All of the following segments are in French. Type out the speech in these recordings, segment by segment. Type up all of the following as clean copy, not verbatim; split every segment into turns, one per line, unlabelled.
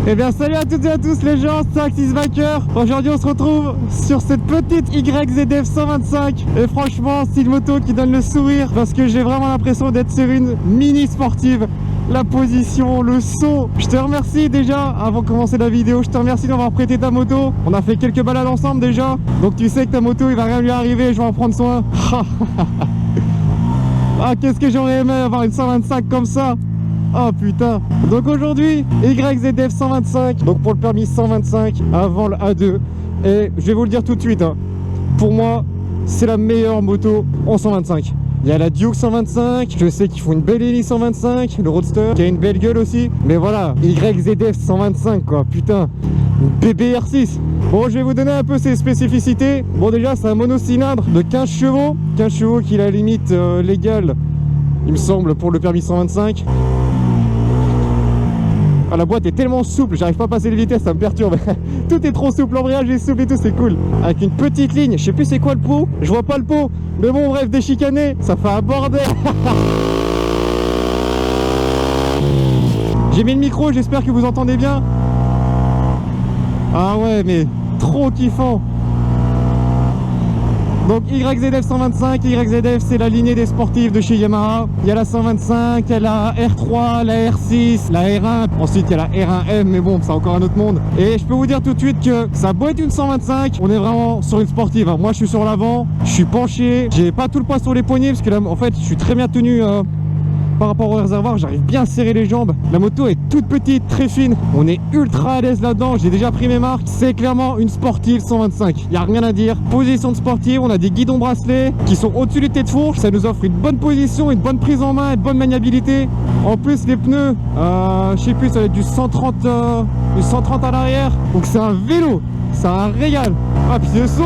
Eh bien salut à toutes et à tous les gens, c'est Axis Biker. Aujourd'hui on se retrouve sur cette petite YZF 125. Et franchement c'est une moto qui donne le sourire parce que j'ai vraiment l'impression d'être sur une mini sportive. La position, le son. Je te remercie déjà, avant de commencer la vidéo, je te remercie d'avoir prêté ta moto. On a fait quelques balades ensemble déjà. Donc tu sais que ta moto il va rien lui arriver, je vais en prendre soin. Ah qu'est-ce que j'aurais aimé avoir une 125 comme ça. Oh putain. Donc aujourd'hui YZF 125. Donc pour le permis 125 avant le A2. Et je vais vous le dire tout de suite hein. Pour moi c'est la meilleure moto en 125. Il y a la Duke 125, je sais qu'ils font une belle Héli 125, le Roadster qui a une belle gueule aussi. Mais voilà, YZF 125 quoi, putain, bébé R6. Bon, je vais vous donner un peu ses spécificités. Bon déjà, c'est un monocylindre de 15 chevaux. 15 chevaux qui est la limite légale, il me semble, pour le permis 125. Ah, la boîte est tellement souple, j'arrive pas à passer les vitesses, ça me perturbe. Tout est trop souple, l'embrayage est souple et tout, c'est cool. Avec une petite ligne, je sais plus c'est quoi le pot, je vois pas le pot. Mais bon, bref, déchicané, ça fait un bordel. J'ai mis le micro, j'espère que vous entendez bien. Ah ouais, mais trop kiffant. Donc YZF 125, YZF c'est la lignée des sportifs de chez Yamaha. Il y a la 125, il y a la R3, la R6, la R1. Ensuite il y a la R1M, mais bon, c'est encore un autre monde. Et je peux vous dire tout de suite que ça a beau être une 125, on est vraiment sur une sportive. Moi je suis sur l'avant, je suis penché, j'ai pas tout le poids sur les poignets parce que là en fait je suis très bien tenu par rapport au réservoir, j'arrive bien à serrer les jambes. La moto est toute petite, très fine. On est ultra à l'aise là-dedans. J'ai déjà pris mes marques. C'est clairement une sportive 125. Il n'y a rien à dire. Position de sportive, on a des guidons bracelets qui sont au-dessus du tête de fourche. Ça nous offre une bonne position, une bonne prise en main, une bonne maniabilité. En plus, les pneus, je sais plus, ça va être du 130 à l'arrière. Donc c'est un vélo. C'est un régal. Ah, puis le son.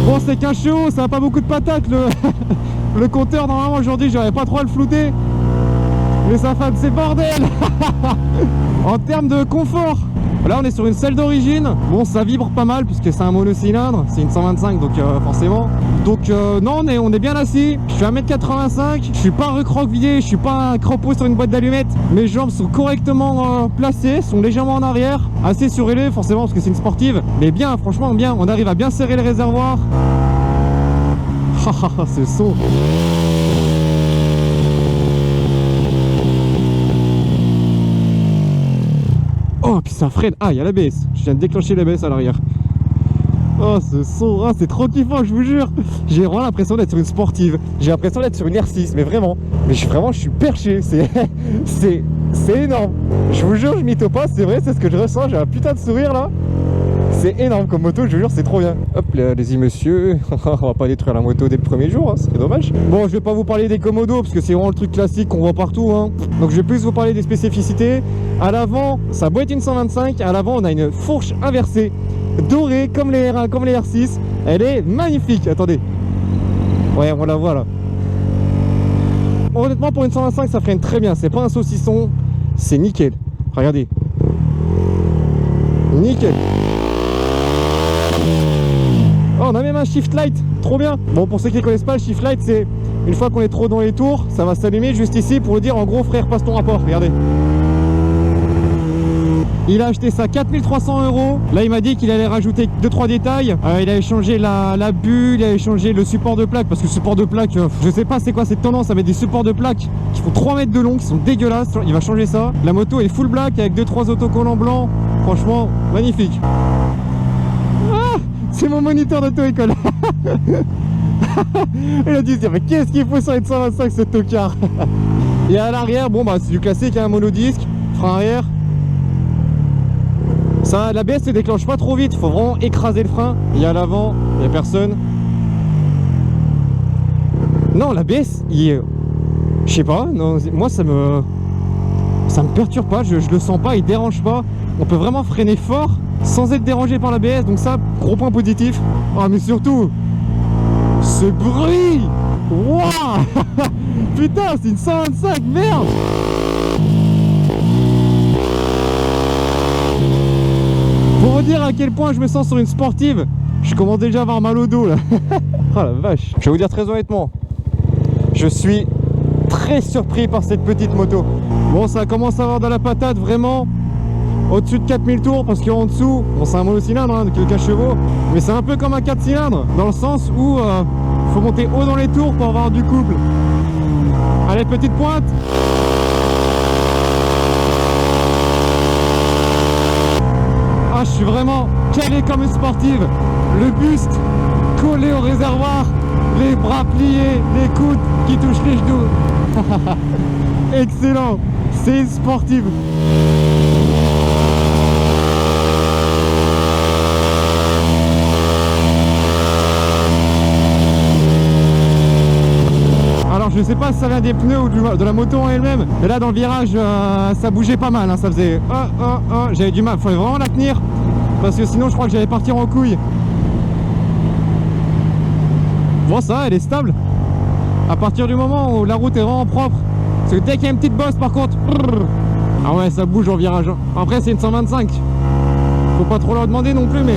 Bon, c'est qu'un chevaux, ça n'a pas beaucoup de patates le compteur. Normalement aujourd'hui j'aurais pas trop à le flouter, mais ça fait de ces bordels. En termes de confort, là on est sur une selle d'origine. Bon, ça vibre pas mal puisque c'est un monocylindre, c'est une 125 donc forcément. Donc non, on est bien assis. Je suis à 1m85, je suis pas recroquevillé, je suis pas un crapaud sur une boîte d'allumettes. Mes jambes sont correctement placées, sont légèrement en arrière, assez surélevées forcément parce que c'est une sportive, mais bien, franchement bien. On arrive à bien serrer le réservoir. Ce son. Oh, puis ça freine. Ah, il y a l'ABS. Je viens de déclencher l'ABS à l'arrière. Oh, ce son. Ah, c'est trop kiffant, je vous jure. J'ai vraiment l'impression d'être sur une sportive. J'ai l'impression d'être sur une R6, mais vraiment. Mais je suis perché. C'est énorme. Je vous jure, je mytho pas. C'est vrai, c'est ce que je ressens. J'ai un putain de sourire là. C'est énorme comme moto, je vous jure, c'est trop bien. Hop, allez-y monsieur, on va pas détruire la moto dès le premier jour, hein, c'est dommage. Bon, je vais pas vous parler des commodos parce que c'est vraiment le truc classique qu'on voit partout, hein. Donc je vais plus vous parler des spécificités. À l'avant, ça a beau être une 125, à l'avant on a une fourche inversée, dorée comme les R1, comme les R6. Elle est magnifique, attendez. Ouais, on la voit là. Honnêtement, pour une 125, ça freine très bien, c'est pas un saucisson, c'est nickel. Regardez. Nickel. Oh, on a même un shift light, trop bien. Bon, pour ceux qui ne connaissent pas, le shift light, c'est une fois qu'on est trop dans les tours, ça va s'allumer juste ici pour vous dire en gros, frère, passe ton rapport. Regardez. Il a acheté ça 4300 €. Là, il m'a dit qu'il allait rajouter 2-3 détails. Il avait changé la bulle, il avait changé le support de plaque. Parce que le support de plaque, je sais pas c'est quoi cette tendance à mettre des supports de plaque qui font 3 mètres de long, qui sont dégueulasses. Il va changer ça. La moto est full black avec 2-3 autocollants blancs. Franchement, magnifique. C'est mon moniteur d'auto-école. Il a dû se dire, mais qu'est-ce qu'il faut sur une 125 ce tocard. Et à l'arrière, bon bah c'est du classique, un monodisque, frein arrière. Ça, l'ABS se déclenche pas trop vite, il faut vraiment écraser le frein. Et à l'avant, il n'y a personne. Non, l'ABS, il est... Je sais pas, non, moi ça me perturbe pas, je le sens pas, il dérange pas. On peut vraiment freiner fort sans être dérangé par l'ABS, donc ça, gros point positif. Ah, mais surtout, ce bruit. Waouh. Putain, c'est une 125, merde. Pour vous dire à quel point je me sens sur une sportive, je commence déjà à avoir mal au dos là. Ah la vache. Je vais vous dire très honnêtement, je suis très surpris par cette petite moto. Bon, ça commence à avoir de la patate vraiment au-dessus de 4000 tours, parce qu'en dessous, bon, c'est un monocylindre hein, de quelques chevaux, mais c'est un peu comme un 4 cylindres dans le sens où faut monter haut dans les tours pour avoir du couple. Allez, petite pointe. Ah, je suis vraiment calé comme une sportive. Le buste collé au réservoir, les bras pliés, les coudes qui touchent les genoux. Excellent, c'est une sportive. Alors je sais pas si ça vient des pneus ou de la moto en elle-même, mais là dans le virage ça bougeait pas mal, hein, ça faisait j'avais du mal, il fallait vraiment la tenir parce que sinon je crois que j'allais partir en couille. Bon, ça elle est stable à partir du moment où la route est vraiment propre, parce que dès qu'il y a une petite bosse par contre, ah ouais, ça bouge en virage. Après c'est une 125, faut pas trop leur demander non plus, mais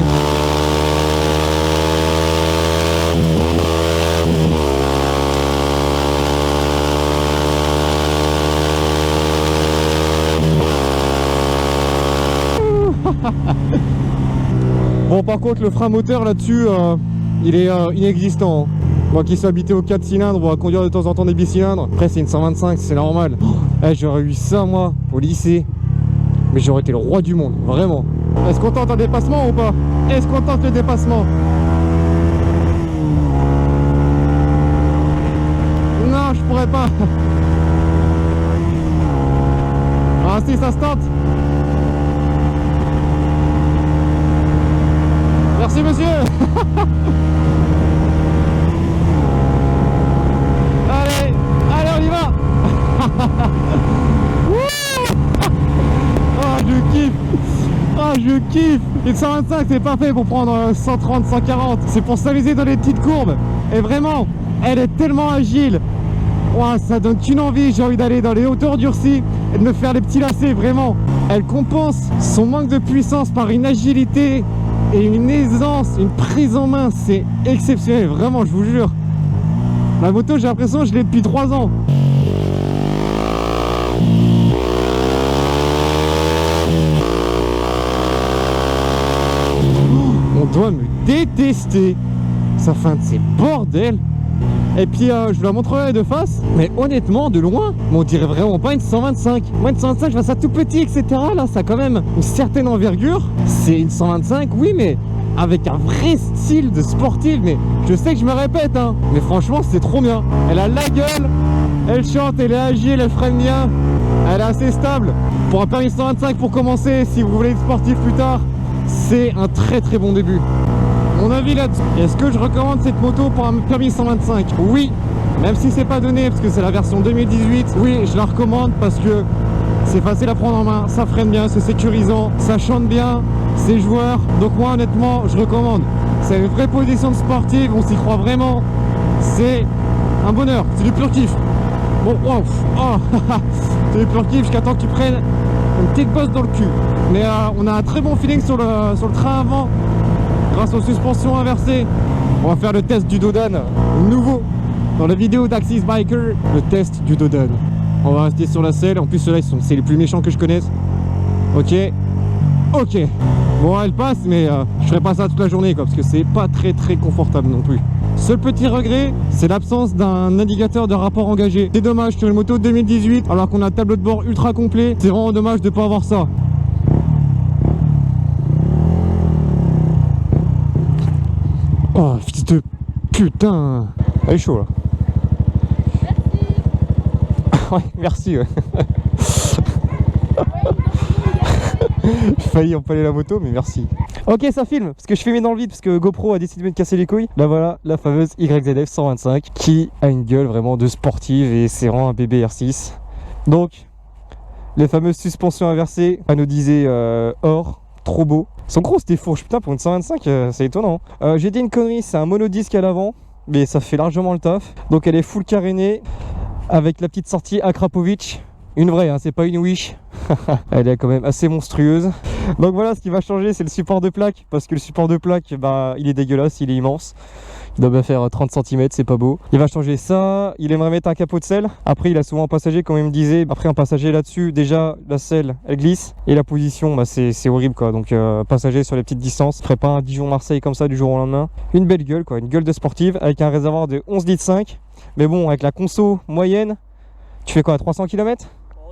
bon, par contre le frein moteur là-dessus il est inexistant. Moi qui suis habité au 4 cylindres, on va conduire de temps en temps des bicylindres. Après c'est une 125, c'est normal. J'aurais eu ça moi au lycée, mais j'aurais été le roi du monde, vraiment. Est-ce qu'on tente un dépassement ou pas? Est-ce qu'on tente le dépassement? Non, je pourrais pas. Ah si, ça se tente. Merci monsieur. Allez, allez, on y va. Ah, je kiffe. Ah, je kiffe. Une 125 c'est parfait pour prendre 130, 140. C'est pour s'amuser dans les petites courbes. Et vraiment, elle est tellement agile. Wow, ça donne qu'une envie. J'ai envie d'aller dans les hauteurs durcies et de me faire les petits lacets, vraiment. Elle compense son manque de puissance par une agilité et une aisance, une prise en main. C'est exceptionnel, vraiment, je vous jure. La moto, j'ai l'impression que je l'ai depuis 3 ans. On doit me détester. Ça fait un de ces bordels. Et puis je vous la montrerai de face, mais honnêtement de loin, on dirait vraiment pas une 125. Moi une 125 je vois ça tout petit, etc. Là ça a quand même une certaine envergure. C'est une 125, oui, mais avec un vrai style de sportive. Mais je sais que je me répète hein, mais franchement c'est trop bien. Elle a la gueule, elle chante, elle est agile, elle freine bien, elle est assez stable. Pour un permis 125 pour commencer, si vous voulez être sportif plus tard, c'est un très très bon début. Mon avis là-dessus, est-ce que je recommande cette moto pour un permis 125? Oui, même si c'est pas donné parce que c'est la version 2018, oui, je la recommande parce que c'est facile à prendre en main, ça freine bien, c'est sécurisant, ça chante bien, c'est joueur. Donc moi honnêtement, je recommande. C'est une vraie position de sportive, on s'y croit vraiment. C'est un bonheur, c'est du pur kiff. Bon, wow, oh, c'est du pur kiff jusqu'à temps que tu prennes une petite bosse dans le cul. Mais on a un très bon feeling sur le train avant. Grâce aux suspensions inversées. On va faire le test du Dodan nouveau dans la vidéo d'Axis Biker, le test du Dodan. On va rester sur la selle. En plus ceux-là c'est les plus méchants que je connaisse. Ok. Bon, elle passe, mais je ferai pas ça toute la journée quoi, parce que c'est pas très confortable non plus. Seul petit regret, c'est l'absence d'un indicateur de rapport engagé. C'est dommage sur une moto 2018 alors qu'on a un tableau de bord ultra complet. C'est vraiment dommage de pas avoir ça. Oh, fils de putain. Elle est chaud là. Merci. Ouais, merci. Ouais. J'ai failli empaler la moto, mais merci. Ok, ça filme, parce que je filmais dans le vide, parce que GoPro a décidé de me casser les couilles. Là voilà, la fameuse YZF 125, qui a une gueule vraiment de sportive, et c'est vraiment un bébé R6. Donc, les fameuses suspensions inversées, anodisées or, trop beau. Son gros c'était fourche, putain, pour une 125 c'est étonnant. J'ai dit une connerie, c'est un monodisque à l'avant, mais ça fait largement le taf. Donc elle est full carénée avec la petite sortie Akrapovic Une vraie, hein, c'est pas une Wish. Elle est quand même assez monstrueuse. Donc voilà, ce qui va changer, c'est le support de plaque. Parce que le support de plaque, bah, il est dégueulasse, il est immense. Il doit bien faire 30 cm, c'est pas beau. Il va changer ça, il aimerait mettre un capot de selle. Après, il a souvent un passager, comme il me disait. Après, un passager là-dessus, déjà, la selle, elle glisse. Et la position, bah, c'est horrible, quoi. Donc, passager sur les petites distances. Je ferai pas un Dijon-Marseille comme ça du jour au lendemain. Une belle gueule, quoi. Une gueule de sportive avec un réservoir de 11,5 litres. Mais bon, avec la conso moyenne, tu fais quoi, 300 km?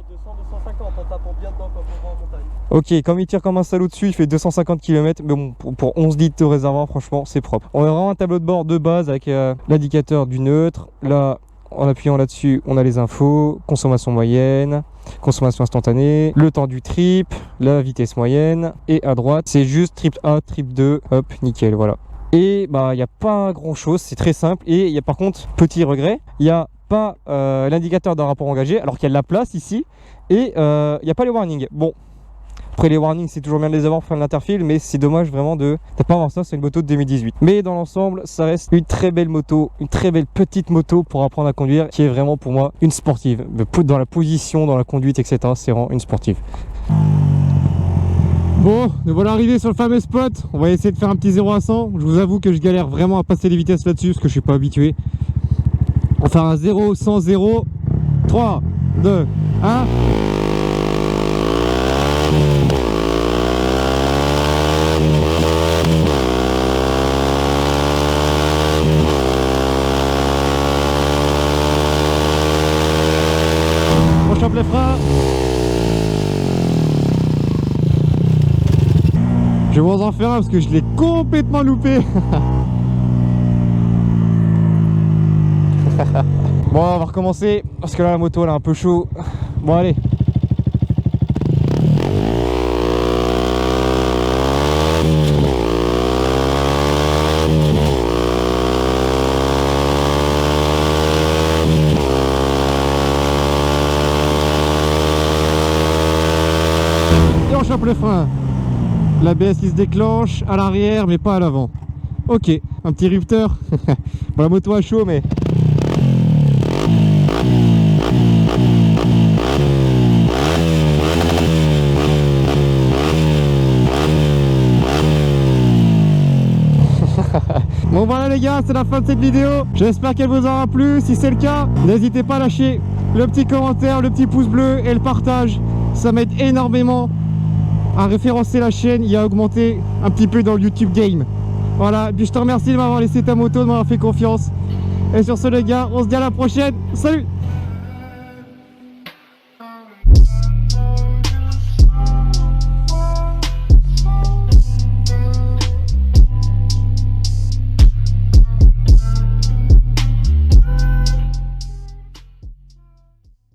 200-250, en tapant bien dedans quand on va en montagne.
Ok, comme il tire comme un salaud dessus, il fait 250 km, mais bon, pour 11 litres de réservoir, franchement, c'est propre. On a vraiment un tableau de bord de base avec l'indicateur du neutre. Là, en appuyant là-dessus, on a les infos, consommation moyenne, consommation instantanée, le temps du trip, la vitesse moyenne, et à droite, c'est juste trip 1, trip 2, hop, nickel, voilà. Et bah, il n'y a pas grand-chose, c'est très simple. Et il y a par contre, petit regret, il n'y a pas l'indicateur d'un rapport engagé, alors qu'il y a de la place ici, et il n'y a pas les warnings. Bon. Après les warnings, c'est toujours bien de les avoir pour faire l'interfile, mais c'est dommage vraiment de pas avoir ça. C'est une moto de 2018. Mais dans l'ensemble, ça reste une très belle moto, une très belle petite moto pour apprendre à conduire, qui est vraiment pour moi une sportive. Dans la position, dans la conduite, etc. C'est vraiment une sportive. Bon, nous voilà arrivés sur le fameux spot. On va essayer de faire un petit 0 à 100. Je vous avoue que je galère vraiment à passer les vitesses là-dessus parce que je suis pas habitué. On va faire un 0, 100, 0. 3, 2, 1. On chope les freins. Je vais vous en faire un parce que je l'ai complètement loupé. Bon, on va recommencer parce que là la moto elle est un peu chaud. Bon, allez. Et on chope le frein. L'ABS qui se déclenche à l'arrière mais pas à l'avant. Ok, un petit rupteur. Bon, la moto a chaud mais... Bon voilà les gars, c'est la fin de cette vidéo. J'espère qu'elle vous aura plu. Si c'est le cas, n'hésitez pas à lâcher le petit commentaire, le petit pouce bleu et le partage. Ça m'aide énormément à référencer la chaîne et à augmenter un petit peu dans le YouTube Game. Voilà, et puis je te remercie de m'avoir laissé ta moto, de m'avoir fait confiance. Et sur ce les gars, on se dit à la prochaine. Salut!